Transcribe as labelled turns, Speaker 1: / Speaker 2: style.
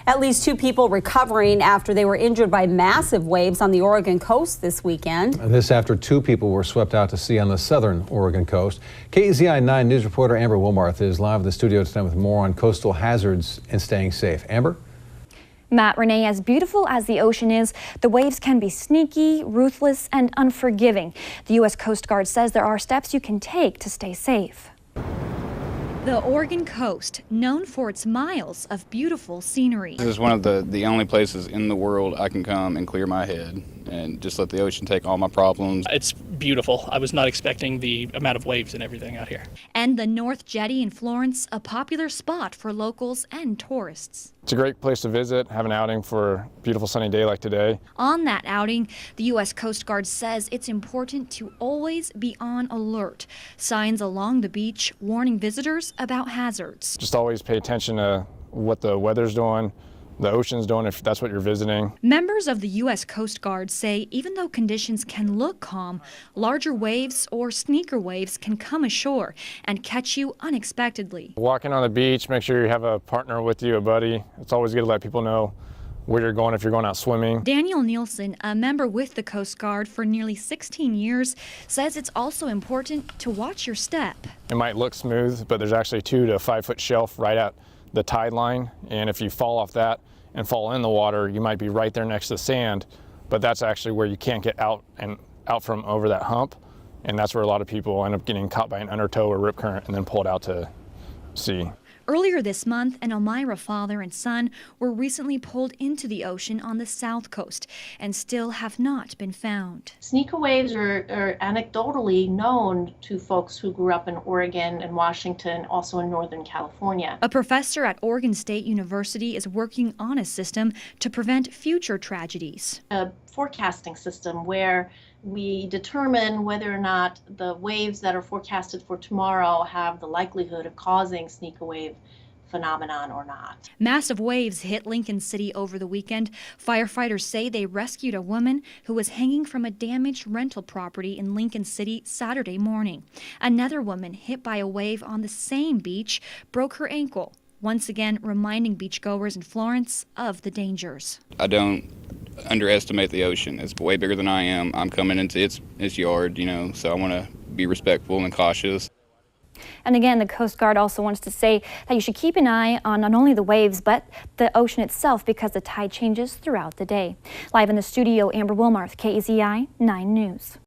Speaker 1: At least 2 people recovering after they were injured by massive waves on the Oregon coast this weekend.
Speaker 2: And this after 2 people were swept out to sea on the southern Oregon coast. KEZI 9 News reporter Amber Wilmarth is live in the studio tonight with more on coastal hazards and staying safe. Amber?
Speaker 3: Matt, Renee, as beautiful as the ocean is, the waves can be sneaky, ruthless, and unforgiving. The U.S. Coast Guard says there are steps you can take to stay safe.
Speaker 4: The Oregon coast, known for its miles of beautiful scenery.
Speaker 5: This is one of the only places in the world I can come and clear my head and just let the ocean take all my problems.
Speaker 6: It's beautiful. I was not expecting the amount of waves and everything out here.
Speaker 4: And the North Jetty in Florence, a popular spot for locals and tourists.
Speaker 7: It's a great place to visit, have an outing for a beautiful sunny day like today.
Speaker 4: On that outing, the U.S. Coast Guard says it's important to always be on alert. Signs along the beach warning visitors about hazards.
Speaker 7: Just always pay attention to what the weather's doing, the ocean's doing if that's what you're visiting.
Speaker 4: Members of the U.S. Coast Guard say even though conditions can look calm, larger waves or sneaker waves can come ashore and catch you unexpectedly.
Speaker 7: Walking on the beach, make sure you have a partner with you, a buddy. It's always good to let people know where you're going if you're going out swimming.
Speaker 4: Daniel Nielsen, a member with the Coast Guard for nearly 16 years, says it's also important to watch your step.
Speaker 7: It might look smooth, but there's actually 2 to 5 foot shelf right at the tide line, and if you fall off that and fall in the water, you might be right there next to the sand, but that's actually where you can't get out from over that hump, and that's where a lot of people end up getting caught by an undertow or rip current and then pulled out to sea.
Speaker 4: Earlier this month, an Elmira father and son were recently pulled into the ocean on the south coast and still have not been found.
Speaker 8: Sneaker waves are anecdotally known to folks who grew up in Oregon and Washington, also in Northern California.
Speaker 4: A professor at Oregon State University is working on a system to prevent future tragedies.
Speaker 8: A forecasting system where we determine whether or not the waves that are forecasted for tomorrow have the likelihood of causing sneaker wave phenomenon or not.
Speaker 4: Massive waves hit Lincoln City over the weekend. Firefighters say they rescued a woman who was hanging from a damaged rental property in Lincoln City Saturday morning. Another woman hit by a wave on the same beach broke her ankle, once again reminding beachgoers in Florence of the dangers.
Speaker 5: I don't underestimate the ocean. It's way bigger than I am. I'm coming into its yard, so I want to be respectful and cautious.
Speaker 3: And again, the Coast Guard also wants to say that you should keep an eye on not only the waves, but the ocean itself because the tide changes throughout the day. Live in the studio, Amber Wilmarth, KEZI 9 News.